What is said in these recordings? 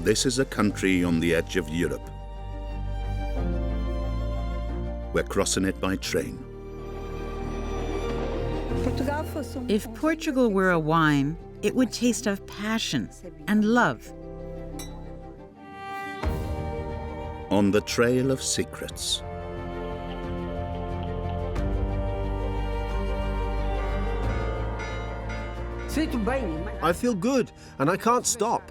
This is a country on the edge of Europe. We're crossing it by train. If Portugal were a wine, it would taste of passion and love. On the trail of secrets. I feel good, and I can't stop.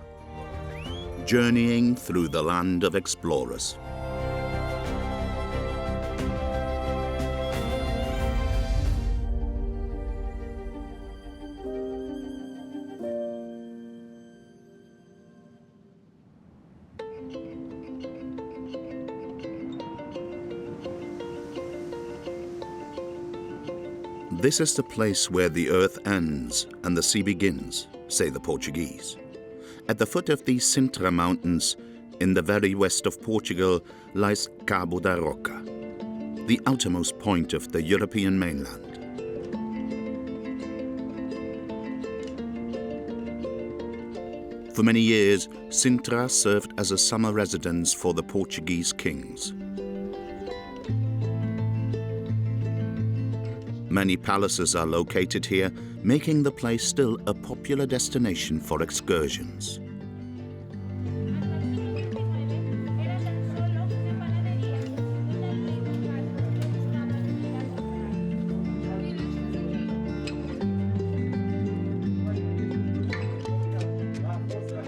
Journeying through the land of explorers. This is the place where the earth ends and the sea begins, say the Portuguese. At the foot of these Sintra mountains, in the very west of Portugal, lies Cabo da Roca, the outermost point of the European mainland. For many years, Sintra served as a summer residence for the Portuguese kings. Many palaces are located here, making the place still a popular destination for excursions.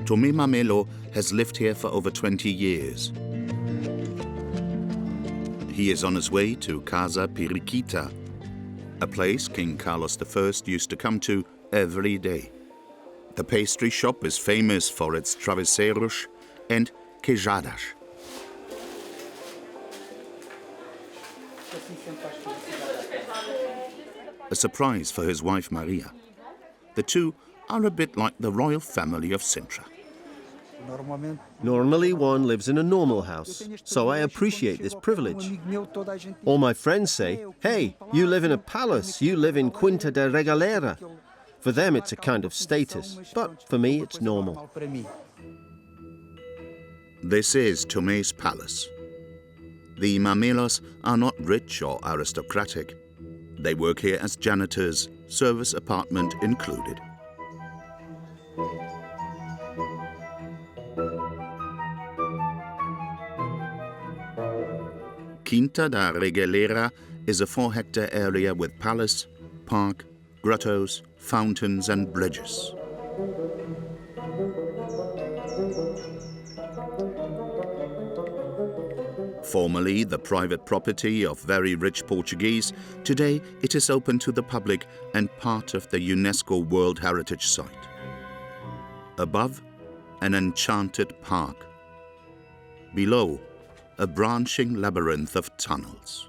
Tomé Mamelo has lived here for over 20 years. He is on his way to Casa Periquita, a place King Carlos I used to come to every day. The pastry shop is famous for its travesseiros and queijadas. A surprise for his wife Maria. The two are a bit like the royal family of Sintra. Normally one lives in a normal house, so I appreciate this privilege. All my friends say, hey, you live in a palace, you live in Quinta da Regaleira. For them it's a kind of status, but for me it's normal. This is Tomé's palace. The Mamelos are not rich or aristocratic. They work here as janitors, service apartment included. Quinta da Regaleira is a 4-hectare area with palace, park, grottos, fountains and bridges. Formerly the private property of very rich Portuguese, today it is open to the public and part of the UNESCO World Heritage Site. Above, an enchanted park. Below, a branching labyrinth of tunnels.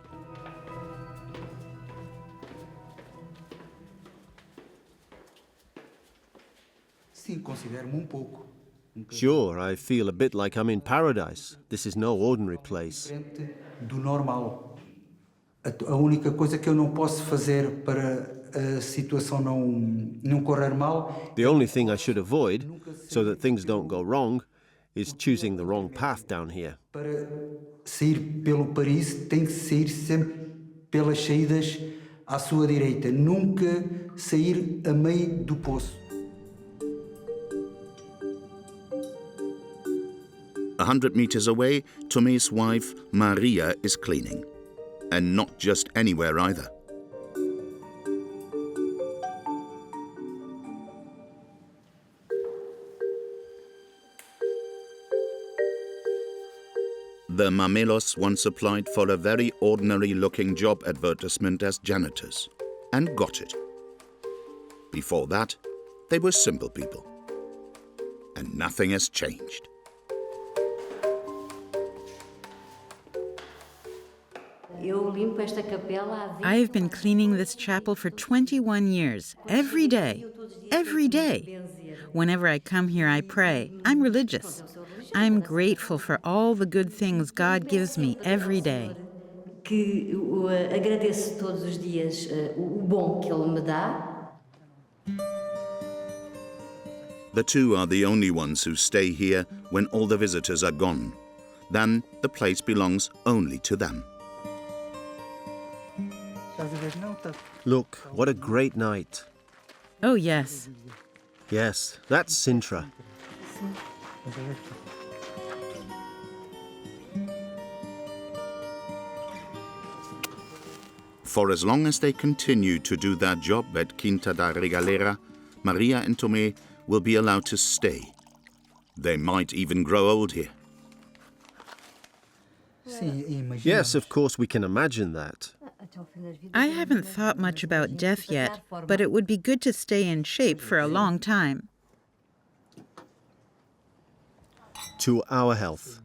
Sure, I feel a bit like I'm in paradise. This is no ordinary place. Do normal. A única coisa que eu não posso fazer para a situação não correr mal. The only thing I should avoid, so that things don't go wrong, is choosing the wrong path down here. Para sair pelo Paris tem que sair sempre pelas saídas à sua direita, nunca sair a meio do poço. 100 meters away, Tomé's wife, Maria, is cleaning. And not just anywhere either. The Mamelos once applied for a very ordinary-looking job advertisement as janitors, and got it. Before that, they were simple people. And nothing has changed. I have been cleaning this chapel for 21 years, every day. Every day. Whenever I come here, I pray. I'm religious. I'm grateful for all the good things God gives me every day. Que agradeço todos os dias o bom que Ele me dá. The two are the only ones who stay here when all the visitors are gone. Then the place belongs only to them. Look, what a great night. Oh, yes. Yes, that's Sintra. For as long as they continue to do their job at Quinta da Regalera, Maria and Tomé will be allowed to stay. They might even grow old here. Yes, of course we can imagine that. I haven't thought much about death yet, but it would be good to stay in shape for a long time. To our health.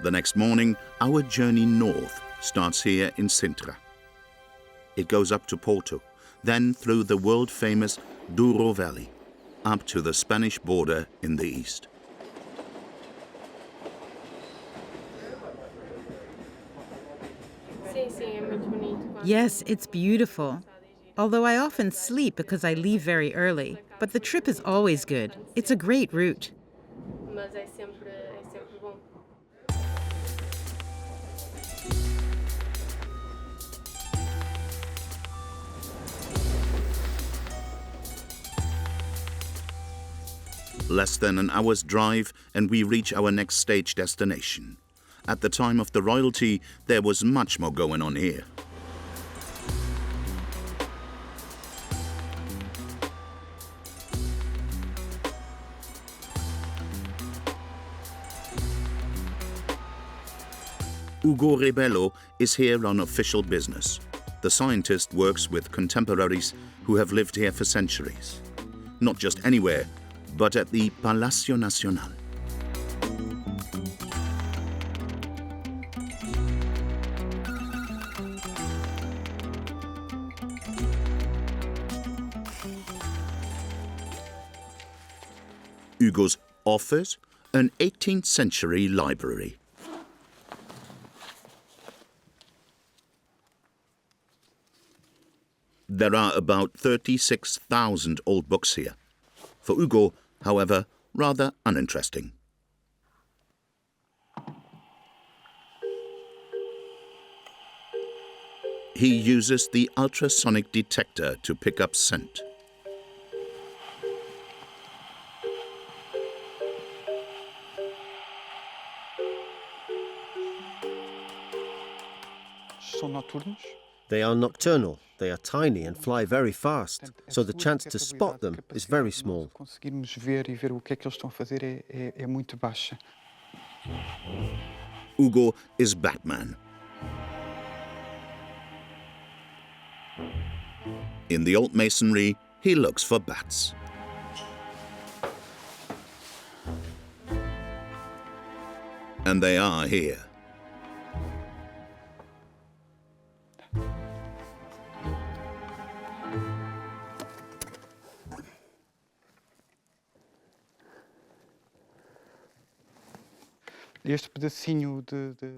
The next morning, our journey north starts here in Sintra. It goes up to Porto, then through the world-famous Douro Valley, up to the Spanish border in the east. Yes, it's beautiful. Although I often sleep because I leave very early, but the trip is always good. It's a great route. Less than an hour's drive and we reach our next stage destination. At the time of the royalty, there was much more going on here. Ugo Rebelo is here on official business. The scientist works with contemporaries who have lived here for centuries. Not just anywhere, but at the Palacio Nacional. Ugo's offers an 18th century library. There are about 36,000 old books here. For Ugo, however, rather uninteresting. He uses the ultrasonic detector to pick up scent. They are nocturnal, they are tiny and fly very fast, so the chance to spot them is very small. Ugo is Batman. In the old masonry, he looks for bats. And they are here.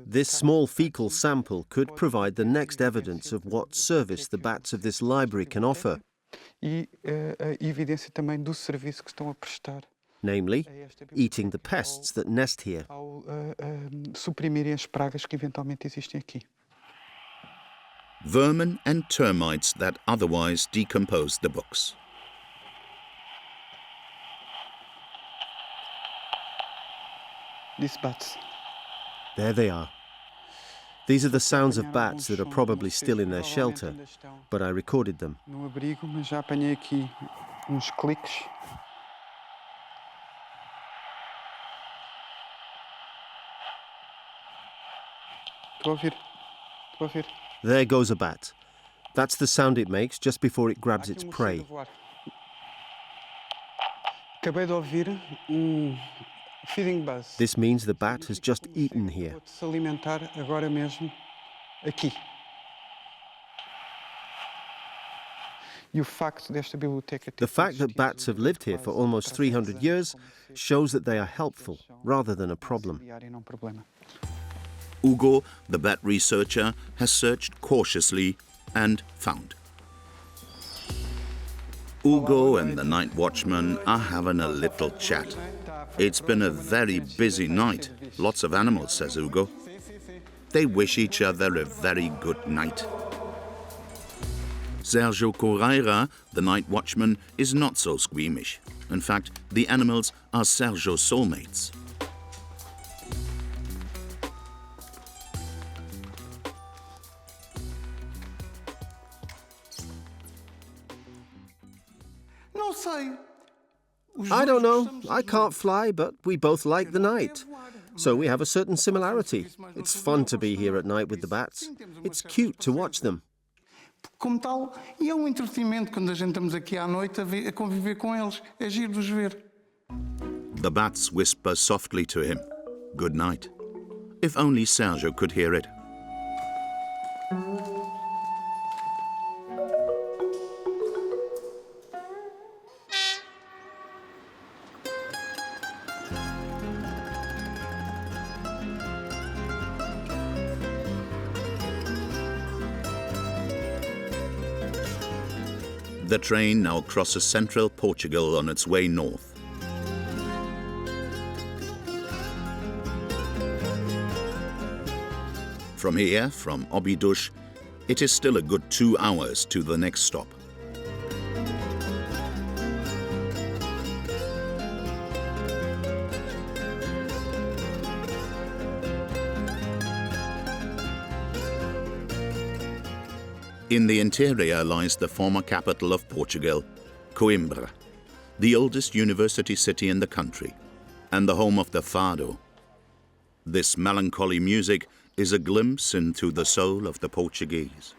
This small fecal sample could provide the next evidence of what service the bats of this library can offer. Namely, eating the pests that nest here. Vermin and termites that otherwise decompose the books. These bats. There they are. These are the sounds of bats that are probably still in their shelter, but I recorded them. No abrigo, mas já apanhei aqui uns cliques. Estou a ouvir. Estou a ouvir. There goes a bat. That's the sound it makes just before it grabs its prey. Acabei de ouvir feeding buzz. This means the bat has just eaten here. Vou-te se alimentar agora mesmo aqui. The fact that bats have lived here for almost 300 years shows that they are helpful rather than a problem. Hugo, the bat researcher, has searched cautiously and found. Hugo and the night watchman are having a little chat. It's been a very busy night. Lots of animals, says Hugo. They wish each other a very good night. Sergio Correia, the night watchman, is not so squeamish. In fact, the animals are Sergio's soulmates. I don't know. I can't fly, but we both like the night. So we have a certain similarity. It's fun to be here at night with the bats. It's cute to watch them. Como tal, e é entretenimento quando a gente estamos aqui à noite a conviver com eles. É giro de os ver. The bats whisper softly to him, "Good night." If only Sergio could hear it. The train now crosses central Portugal on its way north. From here, from Óbidos, it is still a good 2 hours to the next stop. In the interior lies the former capital of Portugal, Coimbra, the oldest university city in the country, and the home of the fado. This melancholy music is a glimpse into the soul of the Portuguese.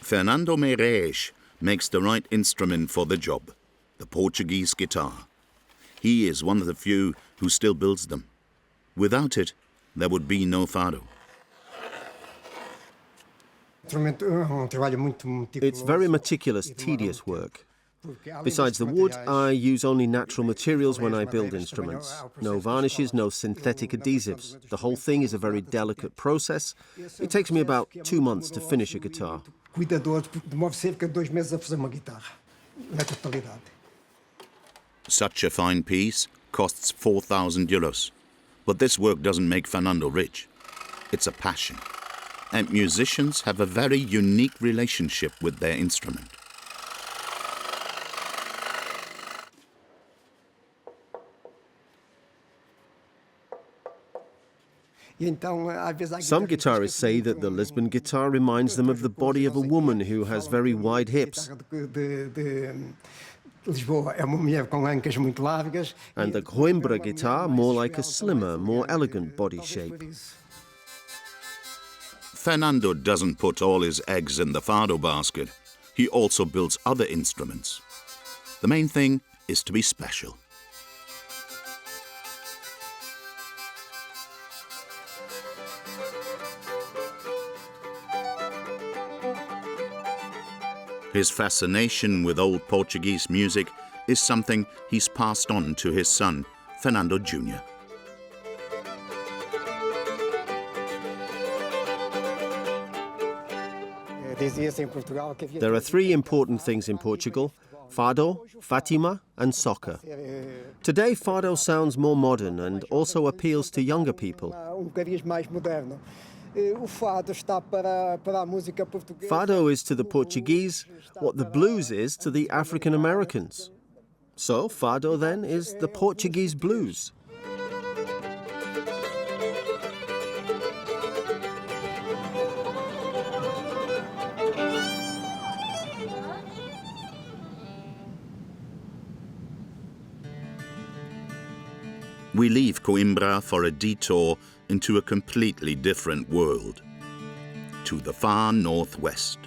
Peneda-Gerês makes the right instrument for the job, the Portuguese guitar. He is one of the few who still builds them. Without it, there would be no fado. It's very meticulous, tedious work. Besides the wood, I use only natural materials when I build instruments. No varnishes, no synthetic adhesives. The whole thing is a very delicate process. It takes me about 2 months to finish a guitar. Such a fine piece costs 4,000 euros. But this work doesn't make Fernando rich. It's a passion. And musicians have a very unique relationship with their instrument. Some guitarists say that the Lisbon guitar reminds them of the body of a woman who has very wide hips. And the Coimbra guitar more like a slimmer, more elegant body shape. Fernando doesn't put all his eggs in the fado basket. He also builds other instruments. The main thing is to be special. His fascination with old Portuguese music is something he's passed on to his son, Fernando Jr. There are 3 important things in Portugal: fado, Fatima and soccer. Today, fado sounds more modern and also appeals to younger people. Fado is to the Portuguese what the blues is to the African Americans. So fado then is the Portuguese blues. We leave Coimbra for a detour into a completely different world, to the far northwest.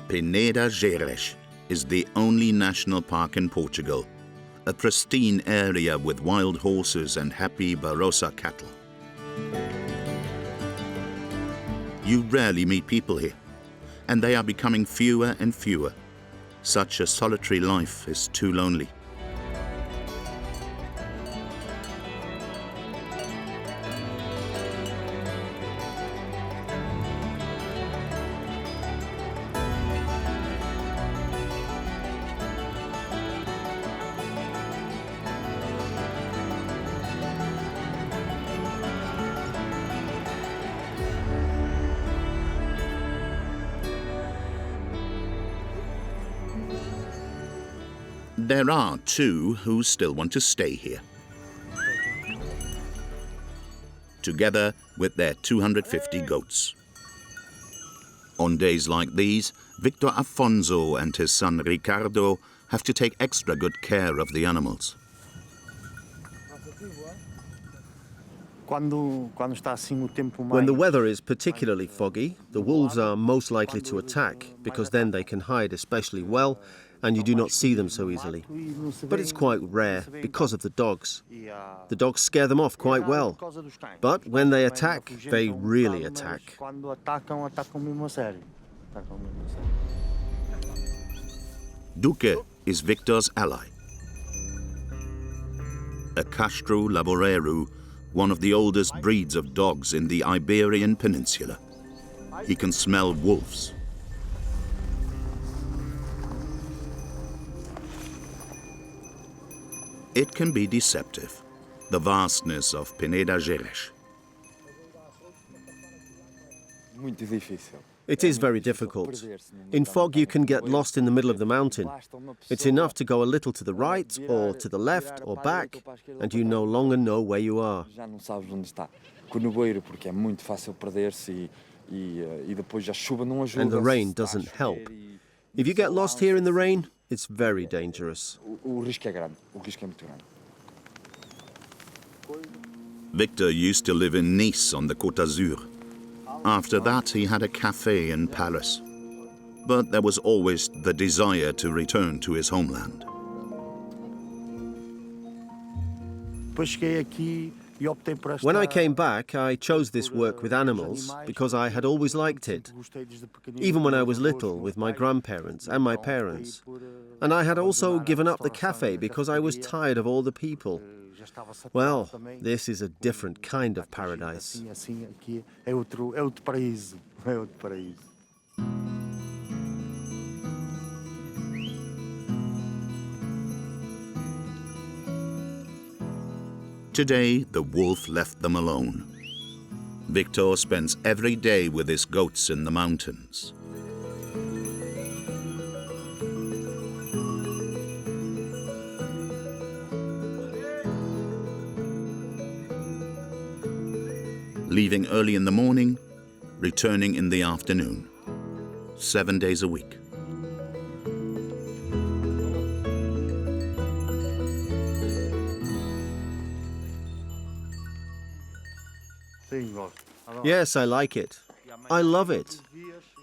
Peneda-Gerês is the only national park in Portugal, a pristine area with wild horses and happy Barossa cattle. You rarely meet people here. and they are becoming fewer and fewer. Such a solitary life is too lonely. There are two who still want to stay here, together with their 250 goats. On days like these, Victor Afonso and his son Ricardo have to take extra good care of the animals. When the weather is particularly foggy, the wolves are most likely to attack, because then they can hide especially well, and you do not see them so easily. But it's quite rare because of the dogs. The dogs scare them off quite well. But when they attack, they really attack. Duque is Victor's ally. A Castro Laboreiro, one of the oldest breeds of dogs in the Iberian Peninsula. He can smell wolves. It can be deceptive, the vastness of Peneda-Gerês. It is very difficult. In fog, you can get lost in the middle of the mountain. It's enough to go a little to the right or to the left or back, and you no longer know where you are. And the rain doesn't help. If you get lost here in the rain, it's very dangerous. Victor used to live in Nice on the Côte d'Azur. After that, he had a cafe in Paris. But there was always the desire to return to his homeland. When I came back, I chose this work with animals because I had always liked it, even when I was little with my grandparents and my parents. And I had also given up the cafe because I was tired of all the people. Well, this is a different kind of paradise. Today, the wolf left them alone. Victor spends every day with his goats in the mountains. Leaving early in the morning, returning in the afternoon. 7 days a week. Yes, I like it. I love it.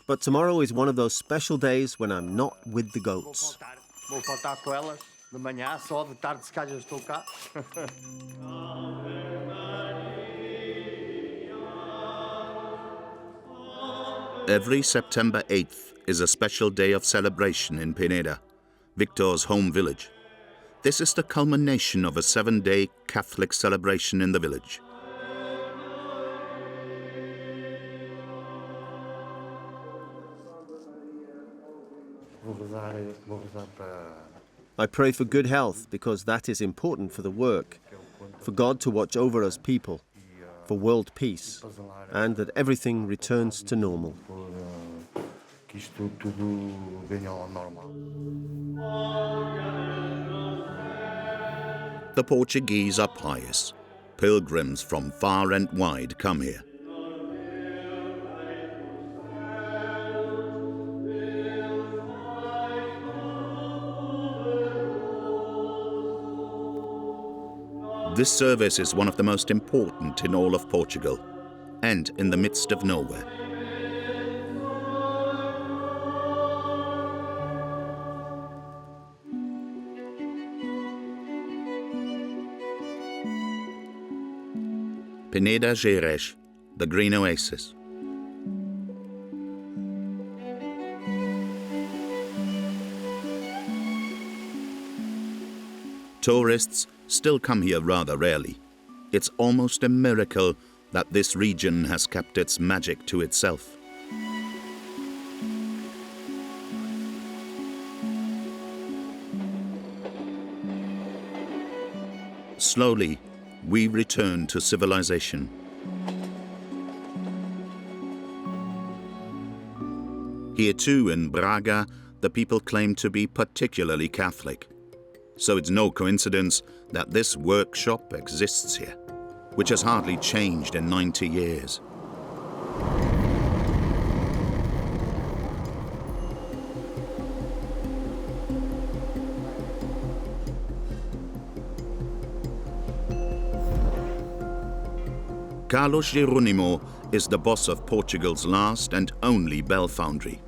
But tomorrow is one of those special days when I'm not with the goats. Every September 8th is a special day of celebration in Peneda, Victor's home village. This is the culmination of a 7-day Catholic celebration in the village. I pray for good health because that is important for the work, for God to watch over us people, for world peace, and that everything returns to normal. The Portuguese are pious. Pilgrims from far and wide come here. This service is one of the most important in all of Portugal, and in the midst of nowhere. Peneda-Gerês, the green oasis. Tourists still come here rather rarely. It's almost a miracle that this region has kept its magic to itself. Slowly, we return to civilization. Here too, in Braga, the people claim to be particularly Catholic. So it's no coincidence that this workshop exists here, which has hardly changed in 90 years. Carlos Jerónimo is the boss of Portugal's last and only bell foundry.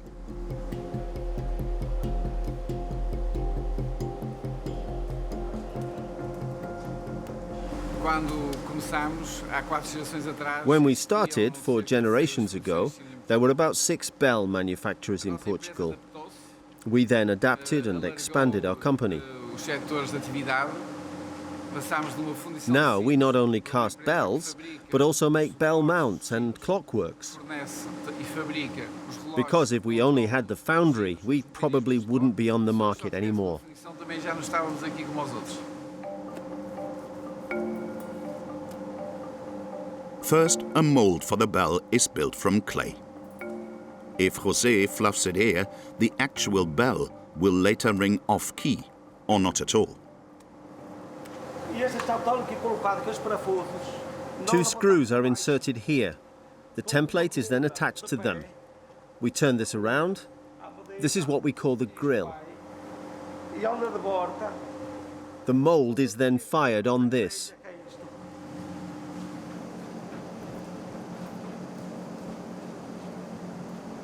When we started 4 generations ago, there were about 6 bell manufacturers in Portugal. We then adapted and expanded our company. Now we not only cast bells, but also make bell mounts and clockworks. Because if we only had the foundry, we probably wouldn't be on the market anymore. First, a mold for the bell is built from clay. If José fluffs it here, the actual bell will later ring off-key, or not at all. 2 screws are inserted here. The template is then attached to them. We turn this around. This is what we call the grill. The mold is then fired on this.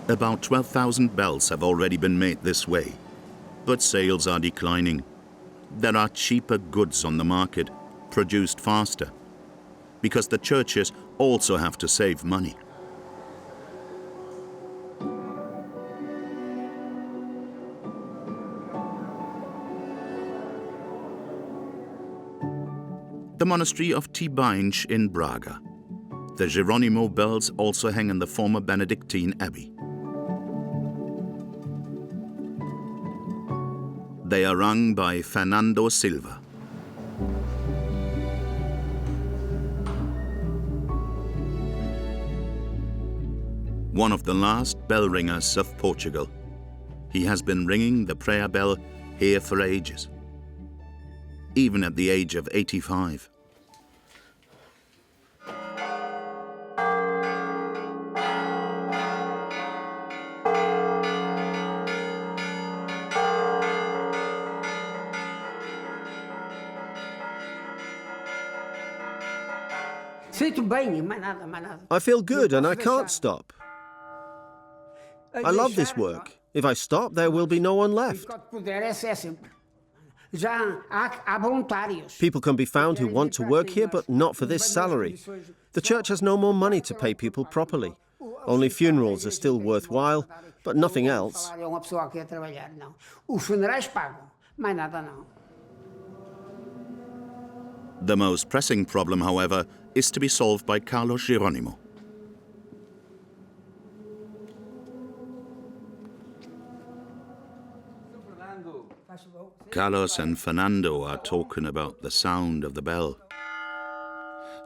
About 12,000 bells have already been made this way, but sales are declining. There are cheaper goods on the market, produced faster, because the churches also have to save money. The monastery of Tibainge in Braga. The Jerónimo bells also hang in the former Benedictine abbey. They are rung by Fernando Silva. One of the last bell ringers of Portugal. He has been ringing the prayer bell here for ages, even at the age of 85. I feel good and I can't stop. I love this work. If I stop, there will be no one left. People can be found who want to work here, but not for this salary. The church has no more money to pay people properly. Only funerals are still worthwhile, but nothing else. The most pressing problem, however, is to be solved by Carlos Jerónimo. Carlos and Fernando are talking about the sound of the bell.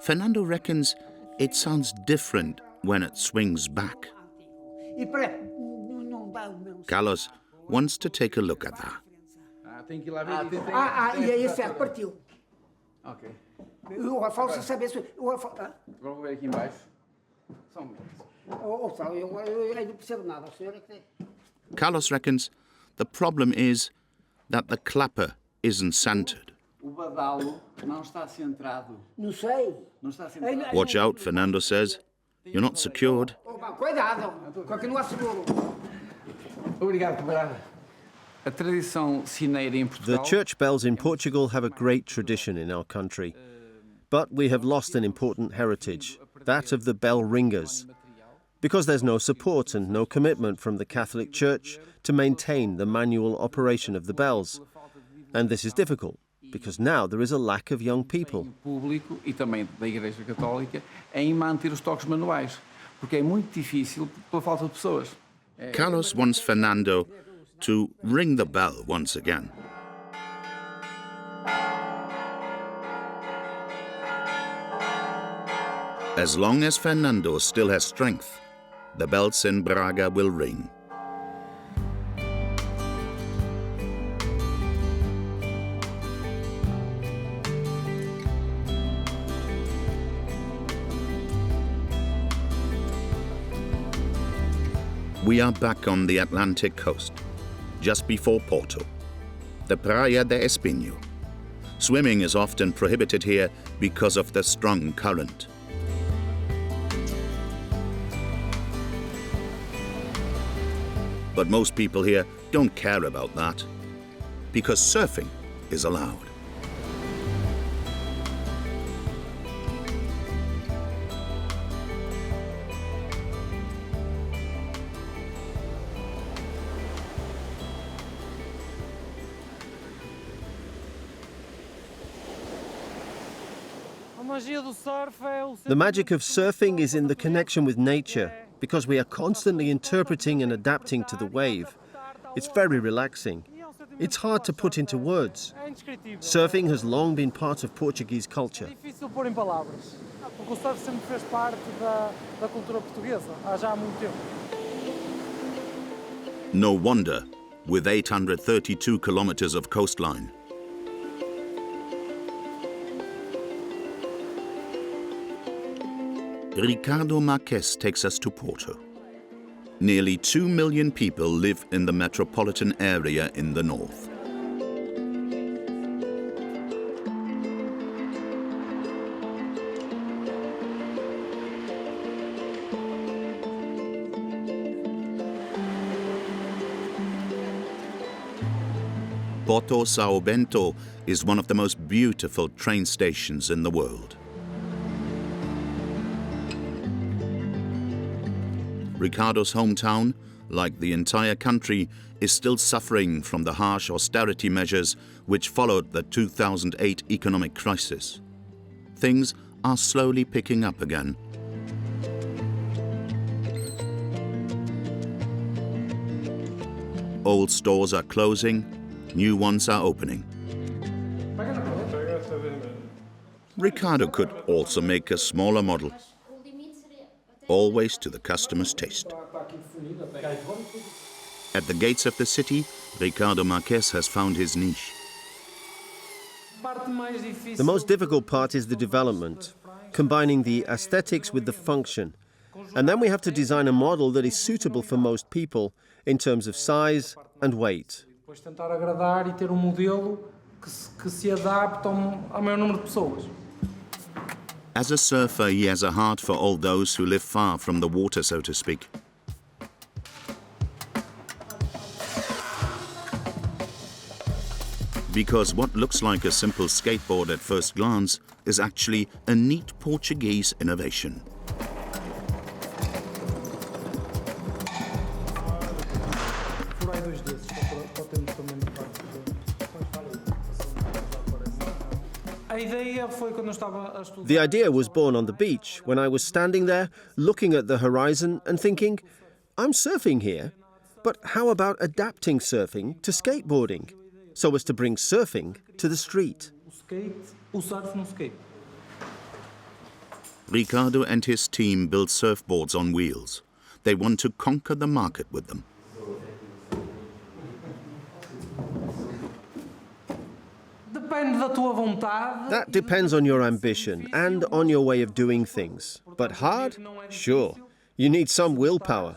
Fernando reckons it sounds different when it swings back. Carlos wants to take a look at that. Carlos reckons the problem is that the clapper isn't centered. Watch out, Fernando says. You're not secured. The church bells in Portugal have a great tradition in our country. But we have lost an important heritage, that of the bell ringers, because there's no support and no commitment from the Catholic Church to maintain the manual operation of the bells. And this is difficult, because now there is a lack of young people. Público e também da Igreja Católica em manter os toques manuais, porque é muito difícil pela falta de pessoas. Carlos wants Fernando to ring the bell once again. As long as Fernando still has strength, the bells in Braga will ring. We are back on the Atlantic coast, just before Porto, the Praia de Espinho. Swimming is often prohibited here because of the strong current. But most people here don't care about that, because surfing is allowed. The magic of surfing is in the connection with nature, because we are constantly interpreting and adapting to the wave. It's very relaxing. It's hard to put into words. Surfing has long been part of Portuguese culture. No wonder, with 832 kilometers of coastline. Ricardo Marques takes us to Porto. Nearly 2 million people live in the metropolitan area in the north. Porto São Bento is one of the most beautiful train stations in the world. Ricardo's hometown, like the entire country, is still suffering from the harsh austerity measures which followed the 2008 economic crisis. Things are slowly picking up again. Old stores are closing, new ones are opening. Ricardo could also make a smaller model, always to the customer's taste. At the gates of the city, Ricardo Marques has found his niche. The most difficult part is the development, combining the aesthetics with the function. And then we have to design a model that is suitable for most people in terms of size and weight. As a surfer, he has a heart for all those who live far from the water, so to speak. Because what looks like a simple skateboard at first glance is actually a neat Portuguese innovation. The idea was born on the beach when I was standing there looking at the horizon and thinking, I'm surfing here, but how about adapting surfing to skateboarding so as to bring surfing to the street? Ricardo and his team build surfboards on wheels. They want to conquer the market with them. That depends on your ambition and on your way of doing things. But hard? Sure. You need some willpower.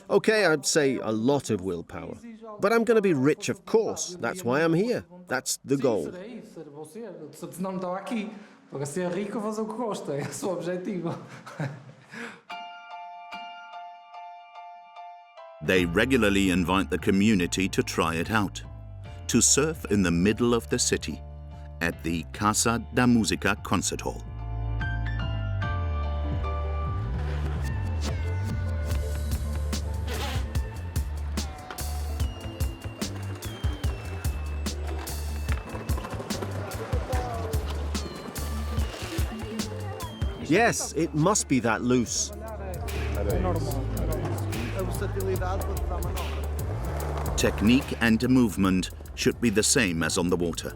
Okay, I'd say a lot of willpower. But I'm going to be rich, of course. That's why I'm here. That's the goal. They regularly invite the community to try it out, to surf in the middle of the city at the Casa da Música concert hall. Yes, it must be that loose. Technique and movement should be the same as on the water.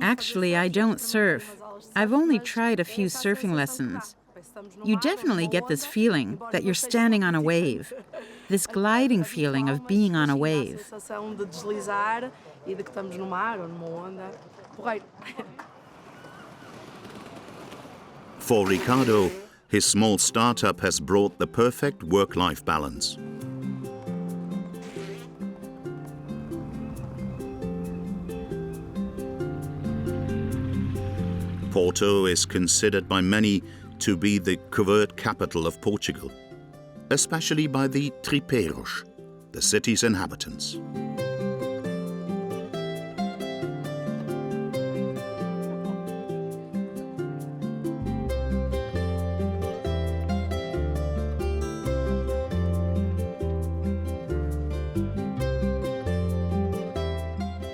Actually, I don't surf. I've only tried a few surfing lessons. You definitely get this feeling that you're standing on a wave, this gliding feeling of being on a wave. For Ricardo, his small startup has brought the perfect work-life balance. Porto is considered by many to be the covert capital of Portugal, especially by the tripeiros, the city's inhabitants.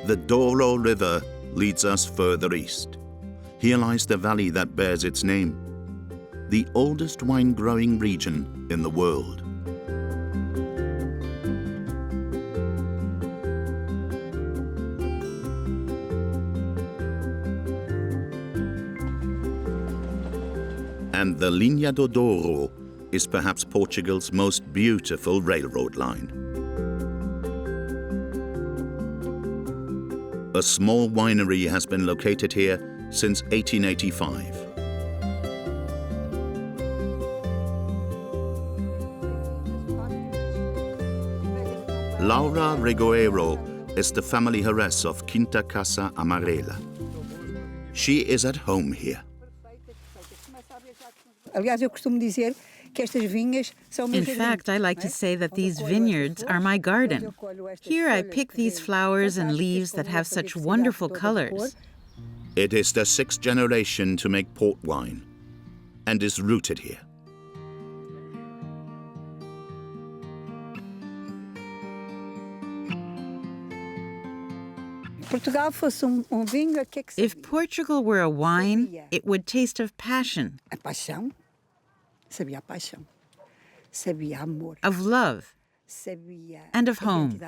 The Douro River leads us further east. Here lies the valley that bears its name, the oldest wine-growing region in the world. And the Linha do Douro is perhaps Portugal's most beautiful railroad line. A small winery has been located here since 1885. Laura Regoeiro is the family heiress of Quinta Casa Amarela. She is at home here. In fact, I like to say that these vineyards are my garden. Here I pick these flowers and leaves that have such wonderful colors. It is the sixth generation to make port wine and is rooted here. If Portugal were a wine, it would taste of passion, of love, and of home.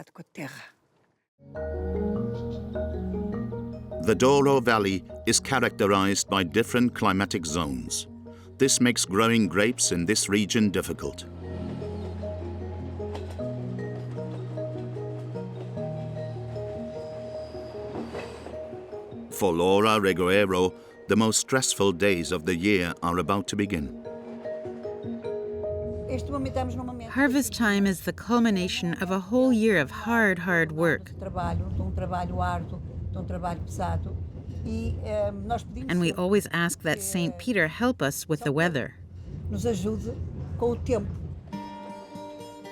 The Douro Valley is characterized by different climatic zones. This makes growing grapes in this region difficult. For Laura Regoeiro, the most stressful days of the year are about to begin. Harvest time is the culmination of a whole year of hard work. And we always ask that St. Peter help us with the weather.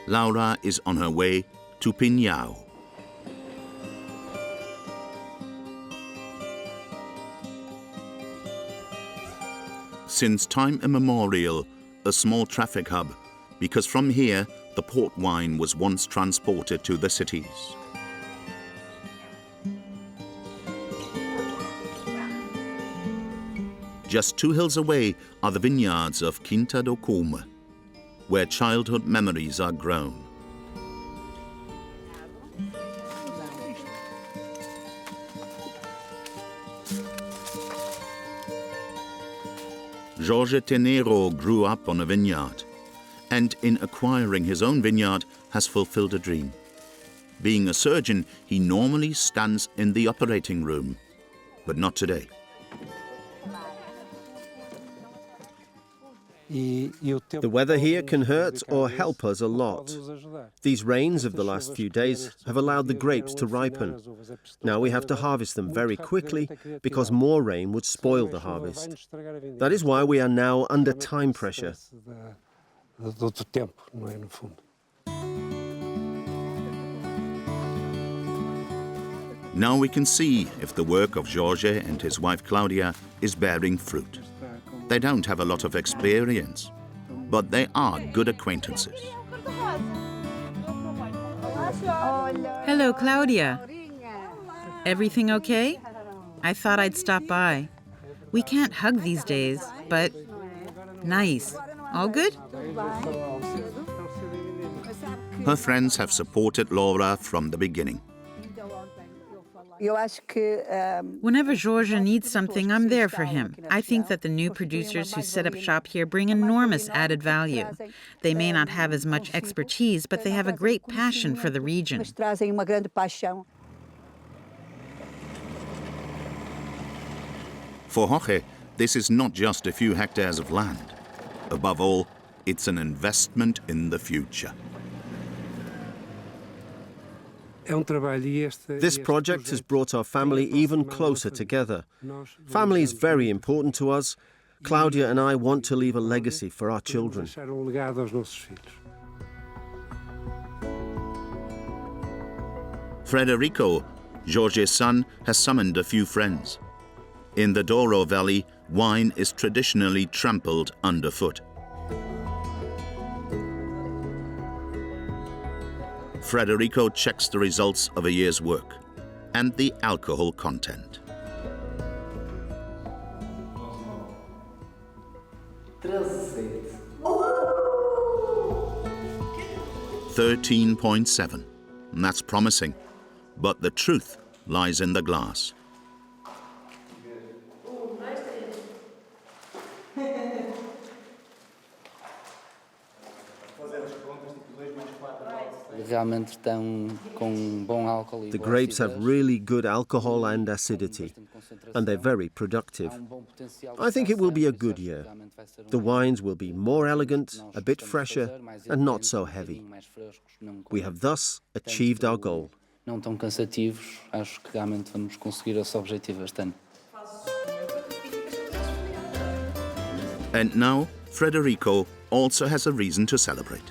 Laura is on her way to Pinhão. Since time immemorial, a small traffic hub, because from here the port wine was once transported to the cities. Just 2 hills away are the vineyards of Quinta do Coimbra, where childhood memories are grown. Jorge Tenero grew up on a vineyard, and in acquiring his own vineyard has fulfilled a dream. Being a surgeon, he normally stands in the operating room, but not today. The weather here can hurt or help us a lot. These rains of the last few days have allowed the grapes to ripen. Now we have to harvest them very quickly because more rain would spoil the harvest. That is why we are now under time pressure. Now we can see if the work of Jorge and his wife Claudia is bearing fruit. They don't have a lot of experience, but they are good acquaintances. Hello, Claudia. Everything okay? I thought I'd stop by. We can't hug these days, but nice. All good? Her friends have supported Laura from the beginning. Whenever Georgia needs something, I'm there for him. I think that the new producers who set up shop here bring enormous added value. They may not have as much expertise, but they have a great passion for the region. For Jorge, this is not just a few hectares of land. Above all, it's an investment in the future. This project has brought our family even closer together. Family is very important to us. Claudia and I want to leave a legacy for our children. Frederico, Jorge's son, has summoned a few friends. In the Douro Valley, wine is traditionally trampled underfoot. Frederico checks the results of a year's work and the alcohol content. 13.7. That's promising, but the truth lies in the glass. The grapes have really good alcohol and acidity, and they're very productive. I think it will be a good year. The wines will be more elegant, a bit fresher, and not so heavy. We have thus achieved our goal. Não tão cansativos, acho que realmente vamos conseguir esse objetivo este ano. And now, Frederico also has a reason to celebrate.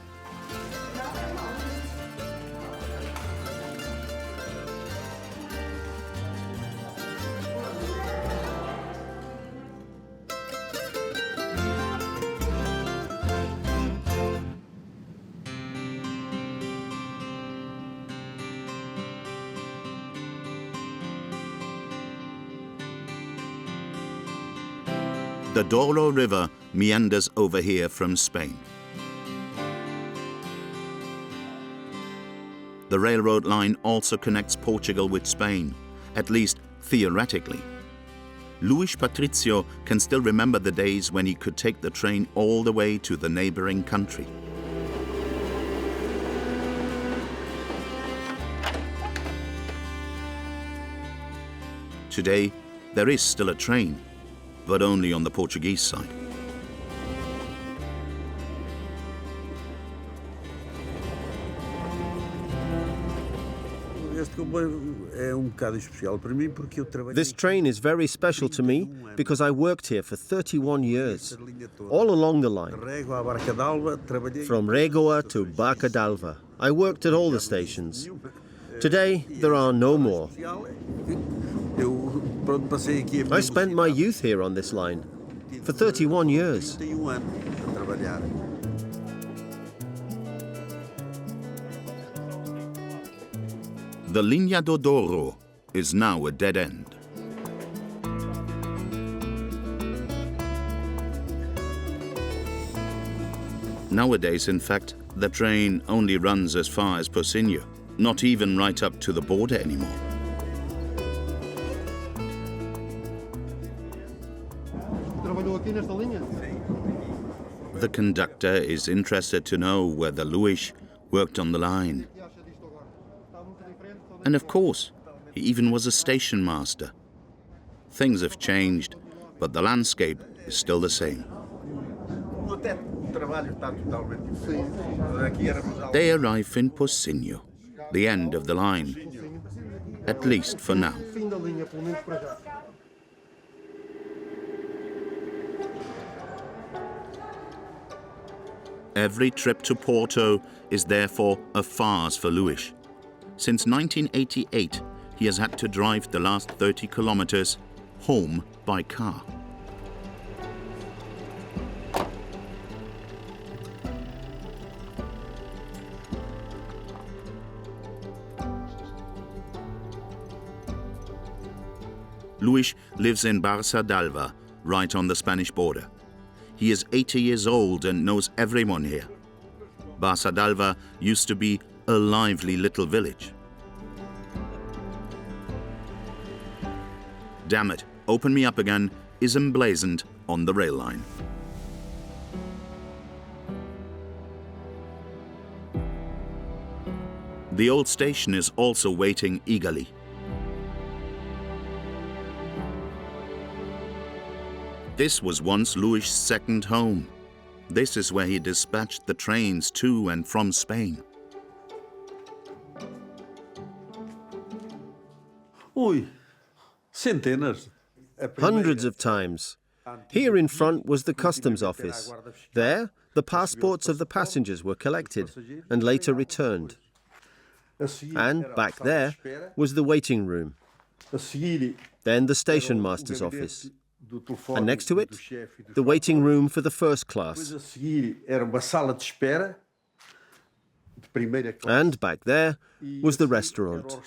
The Douro River meanders over here from Spain. The railroad line also connects Portugal with Spain, at least theoretically. Luis Patricio can still remember the days when he could take the train all the way to the neighboring country. Today, there is still a train, but only on the Portuguese side. This train is very special to me because I worked here for 31 years, all along the line. From Regoa to Barca d'Alva, I worked at all the stations. Today, there are no more. I spent my youth here on this line for 31 years. The Linha do Douro is now a dead end. Nowadays, in fact, the train only runs as far as Pocinho, not even right up to the border anymore. The conductor is interested to know whether Luis worked on the line. And of course, he even was a station master. Things have changed, but the landscape is still the same. They arrive in Pocinho, the end of the line, at least for now. Every trip to Porto is therefore a farce for Luis. Since 1988, he has had to drive the last 30 kilometers home by car. Luis lives in Barça d'Alva, right on the Spanish border. He is 80 years old and knows everyone here. Barça d'Alva used to be a lively little village. "Damn it, open me up again" is emblazoned on the rail line. The old station is also waiting eagerly. This was once Luis' second home. This is where he dispatched the trains to and from Spain. Hundreds of times. Here in front was the customs office. There, the passports of the passengers were collected and later returned. And back there was the waiting room. Then the station master's office. And next to it, the waiting room for the first class. And back there was the restaurant.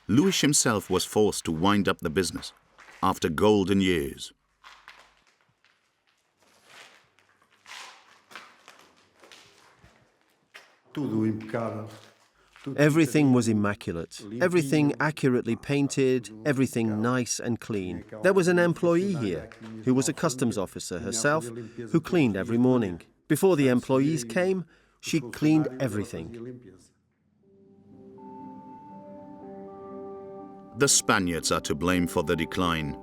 Luis himself was forced to wind up the business after golden years. Everything was immaculate, everything accurately painted, everything nice and clean. There was an employee here who was a customs officer herself who cleaned every morning. Before the employees came, she cleaned everything. The Spaniards are to blame for the decline.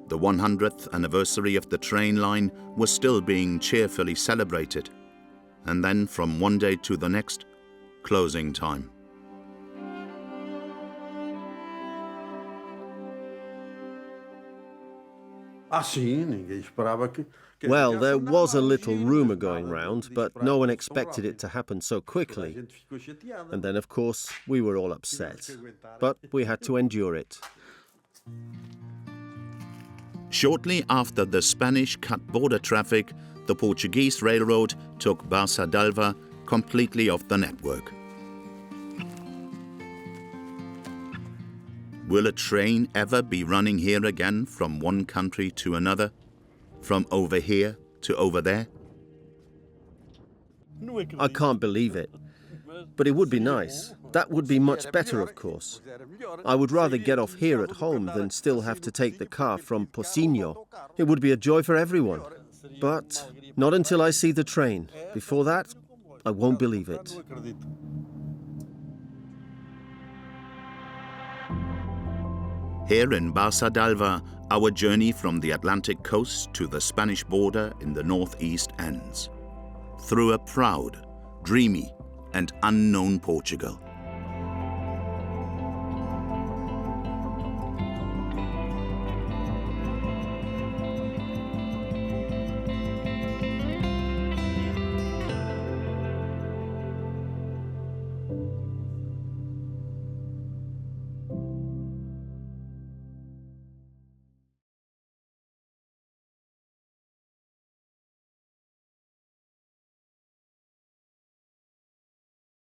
The 100th anniversary of the train line was still being cheerfully celebrated. And then from one day to the next, closing time. Well, there was a little rumour going round, but no one expected it to happen so quickly. And then, of course, we were all upset. But we had to endure it. Shortly after the Spanish cut border traffic, the Portuguese railroad took Barça d'Alva completely off the network. Will a train ever be running here again from one country to another? From over here to over there? I can't believe it. But it would be nice. That would be much better, of course. I would rather get off here at home than still have to take the car from Pocinho. It would be a joy for everyone. But not until I see the train. Before that, I won't believe it. Here in Barça d'Alva, our journey from the Atlantic coast to the Spanish border in the northeast ends. Through a proud, dreamy, and unknown Portugal.